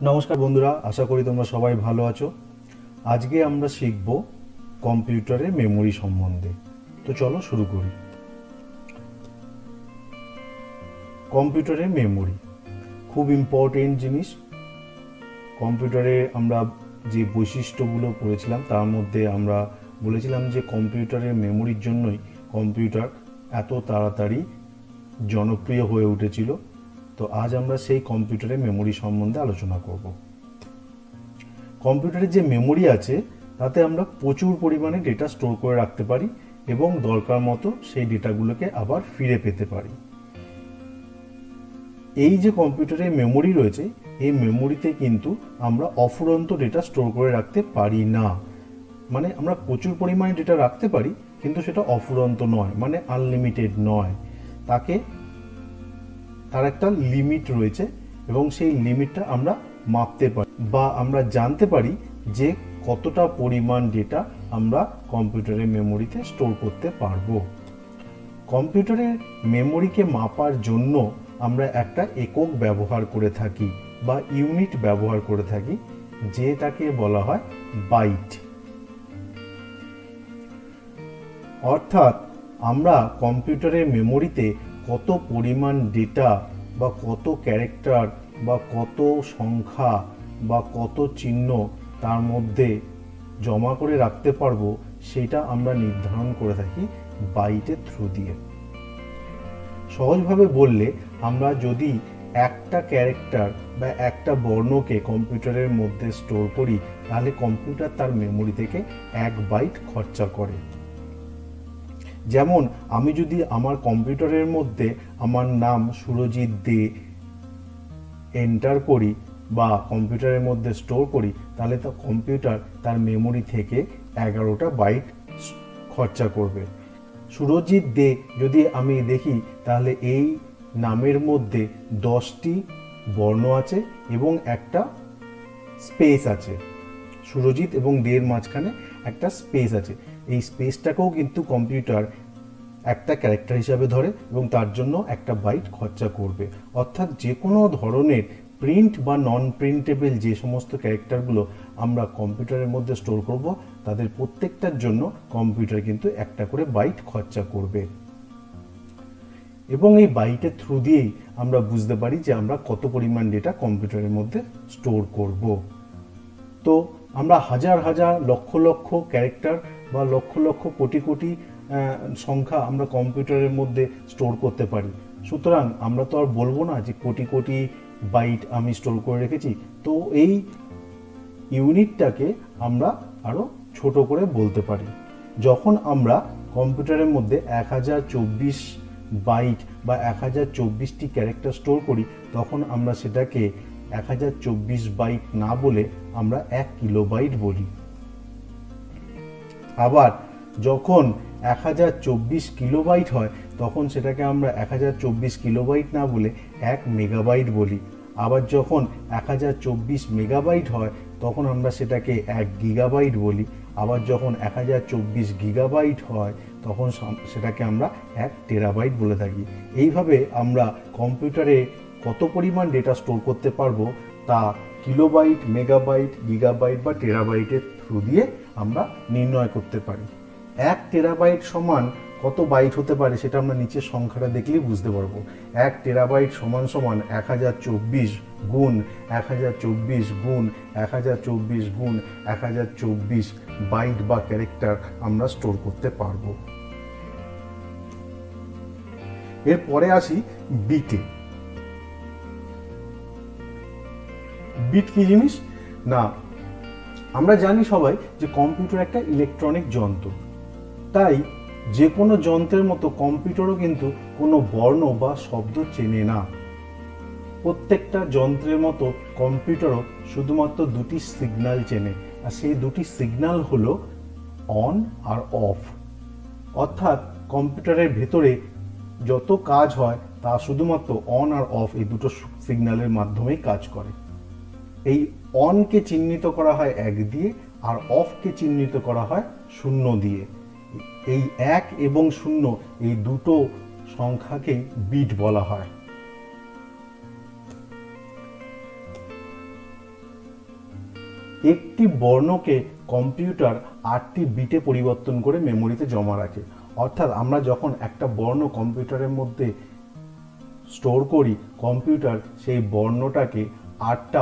নমস্কার বন্ধুরা, আশা করি তোমরা সবাই ভালো আছো। আজকে আমরা শিখব কম্পিউটারের মেমোরি সম্বন্ধে। তো চলো শুরু করি। কম্পিউটারের মেমোরি খুব ইম্পর্টেন্ট জিনিস। কম্পিউটারে আমরা যে বৈশিষ্ট্যগুলো পড়েছিলাম তার মধ্যে আমরা বলেছিলাম যে কম্পিউটারের মেমোরির জন্যই কম্পিউটার এত তাড়াতাড়ি জনপ্রিয় হয়ে উঠেছিল। তো আজ আমরা সেই কম্পিউটারের মেমোরি সম্বন্ধে আলোচনা করব। কম্পিউটারের যে মেমোরি আছে তাতে আমরা প্রচুর পরিমাণে ডেটা স্টোর করে রাখতে পারি এবং দরকার মতো সেই ডেটাগুলোকে আবার ফিরে পেতে পারি। এই যে কম্পিউটারের মেমোরি রয়েছে, এই মেমোরিতে কিন্তু আমরা অফুরন্ত ডেটা স্টোর করে রাখতে পারি না। মানে আমরা প্রচুর পরিমাণে ডেটা রাখতে পারি, কিন্তু সেটা অফুরন্ত নয়, মানে আনলিমিটেড নয়। তার একটা লিমিট রয়েছে এবং সেই লিমিটটা আমরা মাপতে পারি বা আমরা জানতে পারি যে কতটা পরিমাণ ডেটা আমরা কম্পিউটারের মেমোরিতে স্টোর করতে পারবো। কম্পিউটারের মেমোরিকে মাপার জন্য আমরা একটা একক ব্যবহার করে থাকি বা ইউনিট ব্যবহার করে থাকি, যেটাকে বলা হয় বাইট। অর্থাৎ আমরা কম্পিউটারের মেমোরিতে কত পরিমাণ ডেটা বা কত ক্যারেক্টার বা কত সংখ্যা বা কত চিহ্ন তার মধ্যে জমা করে রাখতে পারবো, সেটা আমরা নির্ধারণ করে থাকি বাইটের থ্রু দিয়ে। সহজভাবে বললে, আমরা যদি একটা ক্যারেক্টার বা একটা বর্ণকে কম্পিউটারের মধ্যে স্টোর করি, তাহলে কম্পিউটার তার মেমোরি থেকে 1 বাইট খরচা করে। যেমন আমি যদি আমার কম্পিউটারের মধ্যে আমার নাম সুরজিৎ দে এন্টার করি বা কম্পিউটারের মধ্যে স্টোর করি, তাহলে তো কম্পিউটার তার মেমোরি থেকে 11টা বাইট খরচা করবে। সুরজিৎ দে যদি আমি দেখি, তাহলে এই নামের মধ্যে 10টি বর্ণ আছে এবং একটা স্পেস আছে। সুরজিৎ এবং দের মাঝখানে একটা স্পেস আছে। এই স্পেসটাকেও কিন্তু কম্পিউটার একটা ক্যারেক্টার হিসাবে ধরে এবং তার জন্য একটা বাইট খরচা করবে। অর্থাৎ যে কোনো ধরনের প্রিন্ট বা নন প্রিন্টেবল যে সমস্ত ক্যারেক্টারগুলো আমরা কম্পিউটারের মধ্যে স্টোর করব, তাদের প্রত্যেকটার জন্য কম্পিউটার কিন্তু একটা করে বাইট খরচা করবে। এবং এই বাইটের থ্রু দিয়েই আমরা বুঝতে পারি যে আমরা কত পরিমাণ ডেটা কম্পিউটারের মধ্যে স্টোর করব। তো আমরা হাজার হাজার লক্ষ লক্ষ ক্যারেক্টার বা লক্ষ লক্ষ কোটি কোটি সংখ্যা আমরা কম্পিউটারের মধ্যে স্টোর করতে পারি। সুতরাং আমরা তো আর বলবো না যে কোটি কোটি বাইট আমি স্টোর করে রেখেছি। তো এই ইউনিটটাকে আমরা আরও ছোট করে বলতে পারি। যখন আমরা কম্পিউটারের মধ্যে 1024 বাইট বা 1024টি ক্যারেক্টার স্টোর করি, তখন আমরা সেটাকে 1024 বাইট না বলে আমরা 1 কিলোবাইট বলি। আবার যখন 1024 কিলোবাইট হয়, তখন সেটাকে আমরা 1024 কিলোবাইট না বলে 1 মেগাবাইট বলি। আবার যখন 1024 মেগাবাইট হয়, তখন আমরা সেটাকে 1 গিগাবাইট বলি। আবার যখন 1024 গিগাবাইট হয়, তখন সেটাকে আমরা 1 টেরাবাইট বলে থাকি। এইভাবে আমরা কম্পিউটারে কত পরিমাণ ডেটা স্টোর করতে পারবো তা কিলোবাইট, মেগাবাইট, গিগাবাইট বা টেরাবাইটের থ্রু দিয়ে আমরা নির্ণয় করতে পারি। 1 টেরাবাইট সমান কত বাইট হতে পারে সেটা আমরা নিচের সংখ্যাটা দেখলেই বুঝতে পারবো। 1 টেরাবাইট সমান সমান 1024 গুণ 1024 গুণ 1024 গুণ 1024 বাইট বা ক্যারেক্টার আমরা স্টোর করতে পারবো। এরপরে আসি বিটে। বিট কি জিনিস না, আমরা জানি সবাই যে কম্পিউটার একটা ইলেকট্রনিক যন্ত্র। তাই যে কোনো যন্ত্রের মতো কম্পিউটারও কিন্তু কোনো বর্ণ বা শব্দ চেনে না। প্রত্যেকটা যন্ত্রের মতো কম্পিউটারও শুধুমাত্র দুটি সিগন্যাল চেনে, আর সেই দুটি সিগন্যাল হলো অন আর অফ। অর্থাৎ কম্পিউটারের ভেতরে যত কাজ হয় তা শুধুমাত্র অন আর অফ এই দুটো সিগন্যালের মাধ্যমেই কাজ করে। এই অনকে চিহ্নিত করা হয় 1 দিয়ে আর অফকে চিহ্নিত করা হয় 0 দিয়ে। এই 1 এবং 0 এই দুটো সংখ্যাকেই বিট বলা হয়। একটি বর্ণকে কম্পিউটার 8টি বিটে পরিবর্তন করে মেমোরিতে জমা রাখে। অর্থাৎ আমরা যখন একটা বর্ণ কম্পিউটারের মধ্যে স্টোর করি, কম্পিউটার সেই বর্ণটাকে 8টা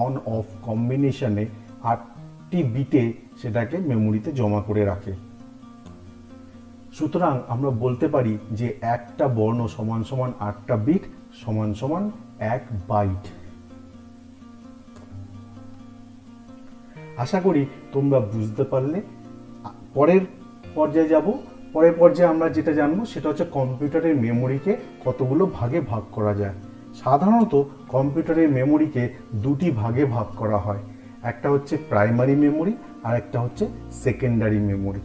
অন অফ কম্বিনেশনে 8টি বিটে সেটাকে মেমোরিতে জমা করে রাখে। সুতরাং আমরা বলতে পারি যে একটা বর্ণ সমান সমান 8টা বিট সমান সমান 1 বাইট। আশা করি তোমরা বুঝতে পারলে। পরের পর্যায়ে যাব। পরের পর্যায়ে আমরা যেটা জানবো সেটা হচ্ছে কম্পিউটারের মেমোরিকে কতগুলো ভাগে ভাগ করা যায়। সাধারণত কম্পিউটারের মেমোরিকে দুটি ভাগে ভাগ করা হয়, একটা হচ্ছে প্রাইমারি মেমোরি আর একটা হচ্ছে সেকেন্ডারি মেমোরি।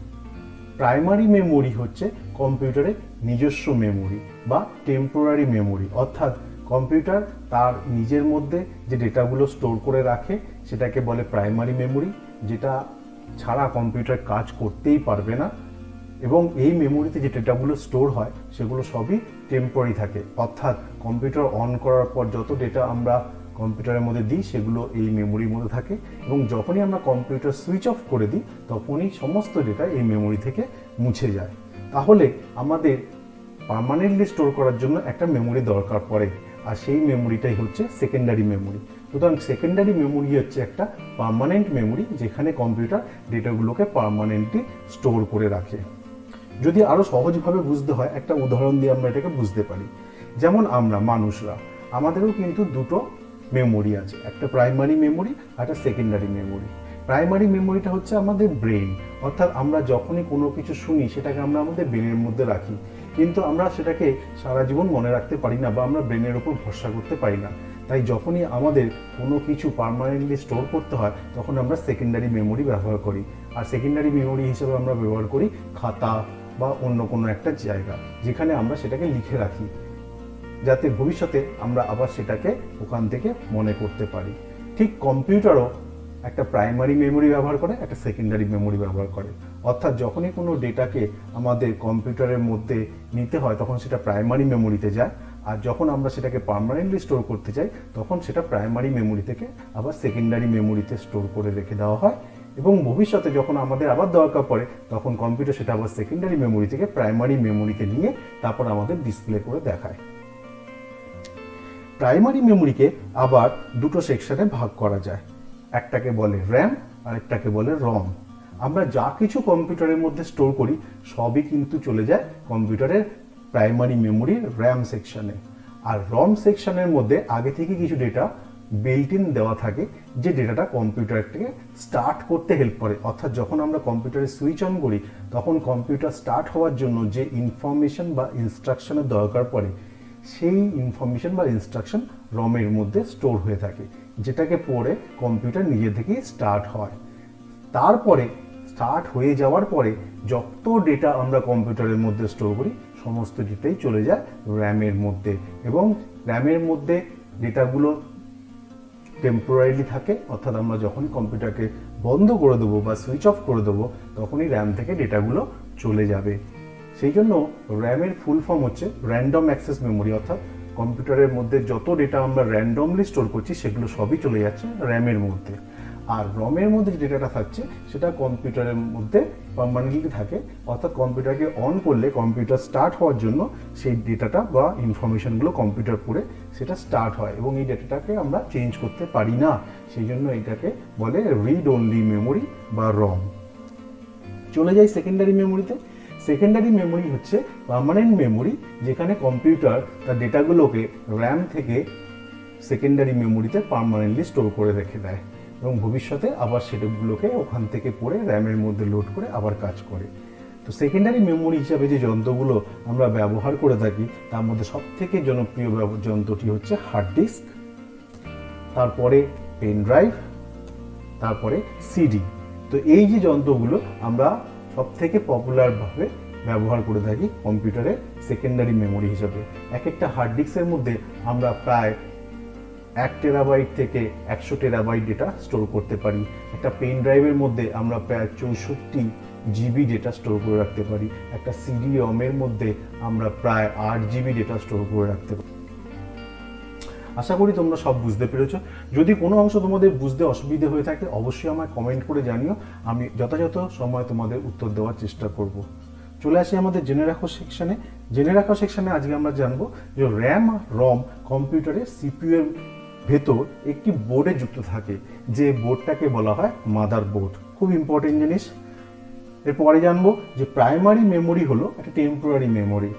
প্রাইমারি মেমোরি হচ্ছে কম্পিউটারের নিজস্ব মেমোরি বা টেম্পোরারি মেমোরি, অর্থাৎ কম্পিউটার তার নিজের মধ্যে যে ডেটাগুলো স্টোর করে রাখে সেটাকে বলে প্রাইমারি মেমোরি, যেটা ছাড়া কম্পিউটার কাজ করতেই পারবে না। এবং এই মেমোরিতে যে ডেটাগুলো স্টোর হয় সেগুলো সবই টেম্পোরারি থাকে, অর্থাৎ কম্পিউটার অন করার পর যত ডেটা আমরা কম্পিউটারের মধ্যে দিই সেগুলো এই মেমোরির মধ্যে থাকে, এবং যখনই আমরা কম্পিউটার সুইচ অফ করে দিই তখনই সমস্ত ডেটা এই মেমোরি থেকে মুছে যায়। তাহলে আমাদের পার্মানেন্টলি স্টোর করার জন্য একটা মেমোরি দরকার পড়ে, আর সেই মেমোরিটাই হচ্ছে সেকেন্ডারি মেমোরি। সুতরাং সেকেন্ডারি মেমোরি হচ্ছে একটা পার্মানেন্ট মেমোরি, যেখানে কম্পিউটার ডেটাগুলোকে পার্মানেন্টলি স্টোর করে রাখে। যদি আরো সহজভাবে বুঝতে হয়, একটা উদাহরণ দিয়ে আমরা এটাকে বুঝতে পারি। যেমন আমরা মানুষরা, আমাদেরও কিন্তু দুটো মেমোরি আছে, একটা প্রাইমারি মেমোরি আর একটা সেকেন্ডারি মেমোরি। প্রাইমারি মেমোরিটা হচ্ছে আমাদের ব্রেন, অর্থাৎ আমরা যখনই কোনো কিছু শুনি সেটাকে আমরা আমাদের ব্রেনের মধ্যে রাখি, কিন্তু আমরা সেটাকে সারা জীবন মনে রাখতে পারি না বা আমরা ব্রেনের উপর ভরসা করতে পারি না। তাই যখনই আমাদের কোনো কিছু পার্মানেন্টলি স্টোর করতে হয় তখন আমরা সেকেন্ডারি মেমোরি ব্যবহার করি। আর সেকেন্ডারি মেমোরি হিসেবে আমরা ব্যবহার করি খাতা বা অন্য কোনো একটা জায়গা, যেখানে আমরা সেটাকে লিখে রাখি, যাতে ভবিষ্যতে আমরা আবার সেটাকে ওখান থেকে মনে করতে পারি। ঠিক কম্পিউটারও একটা প্রাইমারি মেমোরি ব্যবহার করে, একটা সেকেন্ডারি মেমোরি ব্যবহার করে। অর্থাৎ যখনই কোনো ডেটাকে আমাদের কম্পিউটারের মধ্যে নিতে হয় তখন সেটা প্রাইমারি মেমোরিতে যায়, আর যখন আমরা সেটাকে পার্মানেন্টলি স্টোর করতে চাই তখন সেটা প্রাইমারি মেমোরি থেকে আবার সেকেন্ডারি মেমোরিতে স্টোর করে রেখে দেওয়া হয়, এবং ভবিষ্যতে যখন আমাদের আবার দরকার পড়ে তখন কম্পিউটার সেটা আবার সেকেন্ডারি মেমোরি থেকে প্রাইমারি মেমোরিতে নিয়ে তারপর আমাদের ডিসপ্লে করে দেখায়। প্রাইমারি মেমোরিকে আবার দুটো সেকশনে ভাগ করা যায়, একটাকে বলে র্যাম আর একটাকে বলে রম। আমরা যা কিছু কম্পিউটারের মধ্যে স্টোর করি সবই কিন্তু চলে যায় কম্পিউটারের প্রাইমারি মেমোরির র্যাম সেকশনে, আর রম সেকশনের মধ্যে আগে থেকে কিছু ডেটা বিল্ট ইন দেওয়া থাকে, যে ডেটাটা কম্পিউটারটাকে স্টার্ট করতে হেল্প করে। অর্থাৎ যখন আমরা কম্পিউটারে সুইচ অন করি তখন কম্পিউটার স্টার্ট হওয়ার জন্য যে ইনফরমেশন বা ইনস্ট্রাকশনের দরকার পড়ে সেই ইনফরমেশন বা ইনস্ট্রাকশন রমের মধ্যে স্টোর হয়ে থাকে, যেটাকে পড়ে কম্পিউটার নিজে থেকেই স্টার্ট হয়। তারপরে স্টার্ট হয়ে যাওয়ার পরে যত ডেটা আমরা কম্পিউটারের মধ্যে স্টোর করি সমস্ত ডেটাই চলে যায় র্যামের মধ্যে, এবং র্যামের মধ্যে ডেটাগুলো টেম্পোরারিলি থাকে, অর্থাৎ আমরা যখনই কম্পিউটারকে বন্ধ করে দেবো বা সুইচ অফ করে দেবো তখনই র্যাম থেকে ডেটাগুলো চলে যাবে। সেই জন্য র্যামের ফুল ফর্ম হচ্ছে র্যান্ডম অ্যাক্সেস মেমোরি, অর্থাৎ কম্পিউটারের মধ্যে যত ডেটা আমরা র্যান্ডমলি স্টোর করছি সেগুলো সবই চলে যাচ্ছে র্যামের মধ্যে। আর রমের মধ্যে যে ডেটাটা থাকছে সেটা কম্পিউটারের মধ্যে পার্মানেন্টলি থাকে, অর্থাৎ কম্পিউটারকে অন করলে কম্পিউটার স্টার্ট হওয়ার জন্য সেই ডেটাটা বা ইনফরমেশনগুলো কম্পিউটার পড়ে সেটা স্টার্ট হয়, এবং এই ডেটাটাকে আমরা চেঞ্জ করতে পারি না। সেই জন্য এটাকে বলে রিড অনলি মেমোরি বা রম। চলে যাই সেকেন্ডারি মেমোরিতে। সেকেন্ডারি মেমোরি হচ্ছে পার্মানেন্ট মেমোরি, যেখানে কম্পিউটার তার ডেটাগুলোকে র্যাম থেকে সেকেন্ডারি মেমোরিতে পার্মানেন্টলি স্টোর করে রেখে দেয়, এবং ভবিষ্যতে আবার সেগুলোকে ওখান থেকে পড়ে র্যামের মধ্যে লোড করে আবার কাজ করে। তো সেকেন্ডারি মেমোরি হিসাবে যে যন্ত্রগুলো আমরা ব্যবহার করে থাকি তার মধ্যে সবথেকে জনপ্রিয় যন্ত্রটি হচ্ছে হার্ড ডিস্ক, তারপরে পেন ড্রাইভ, তারপরে সিডি। তো এই যে যন্ত্রগুলো আমরা সবথেকে পপুলারভাবে ব্যবহার করে থাকি কম্পিউটারে সেকেন্ডারি মেমোরি হিসাবে। এক একটা হার্ড ডিস্কের মধ্যে আমরা প্রায় 1 টেরাবাইট থেকে 100 টেরাবাইট ডেটা স্টোর করতে পারি। একটা পেন ড্রাইভের মধ্যে আমরা প্রায় 64 জিবি ডেটা স্টোর করে রাখতে পারি। একটা সিডি রমের মধ্যে আমরা প্রায় 8 জিবি ডেটা স্টোর করে রাখতে পারি। আশা করি তোমরা সব বুঝতে পেরেছো। যদি কোনো অংশ তোমাদের বুঝতে অসুবিধে হয়ে থাকে অবশ্যই আমায় কমেন্ট করে জানিও, আমি যথাযথ সময় তোমাদের উত্তর দেওয়ার চেষ্টা করব। চলে আসি আমাদের জেনে রাখো সেকশনে। জেনে রাখো সেকশনে আজকে আমরা জানবো যে র্যাম আর রম কম্পিউটারের সিপিইউ এর ভেতর একটি বোর্ডে যুক্ত থাকে, যে বোর্ডটাকে বলা হয় মাদার বোর্ড। খুব ইম্পর্টেন্ট জিনিস। এরপরে জানবো যে প্রাইমারি মেমোরি হলো একটা টেম্পোরারি মেমোরি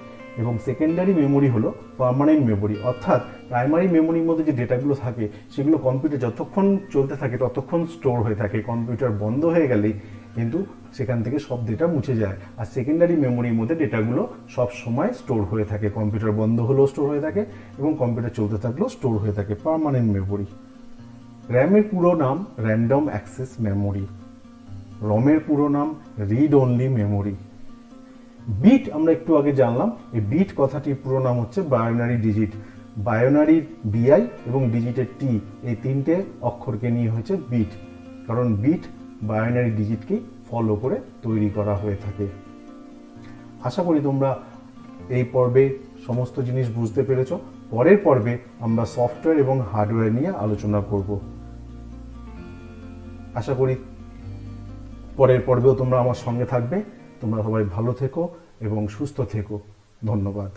এবং সেকেন্ডারি মেমোরি হলো পার্মানেন্ট মেমোরি। অর্থাৎ প্রাইমারি মেমোরির মধ্যে যে ডেটাগুলো থাকে সেগুলো কম্পিউটার যতক্ষণ চলতে থাকে ততক্ষণ স্টোর হয়ে থাকে, কম্পিউটার বন্ধ হয়ে গেলেই কিন্তু সেখান থেকে সব ডেটা মুছে যায়। আর সেকেন্ডারি মেমোরির মধ্যে ডেটাগুলো সব সময় স্টোর হয়ে থাকে, কম্পিউটার বন্ধ হলেও স্টোর হয়ে থাকে এবং কম্পিউটার চলতে থাকলেও স্টোর হয়ে থাকে, পার্মানেন্ট মেমোরি। র্যামের পুরো নাম র্যান্ডম অ্যাক্সেস মেমোরি, রমের পুরো নাম রিড অনলি মেমোরি। বিট আমরা একটু আগে জানলাম, এই বিট কথাটির পুরো নাম হচ্ছে বায়োনারি ডিজিট। বায়োনারির বিআই এবং ডিজিটের টি, এই তিনটে অক্ষরকে নিয়ে হয়েছে বিট, কারণ বিট বায়োনারি ডিজিটকেই ফলো করে তৈরি করা হয়ে থাকে। আশা করি তোমরা এই পর্বে সমস্ত জিনিস বুঝতে পেরেছো। পরের পর্বে আমরা সফটওয়্যার এবং হার্ডওয়্যার নিয়ে আলোচনা করব। আশা করি পরের পর্বেও তোমরা আমার সঙ্গে থাকবে। তোমরা সবাই ভালো থেকো এবং সুস্থ থেকো। ধন্যবাদ।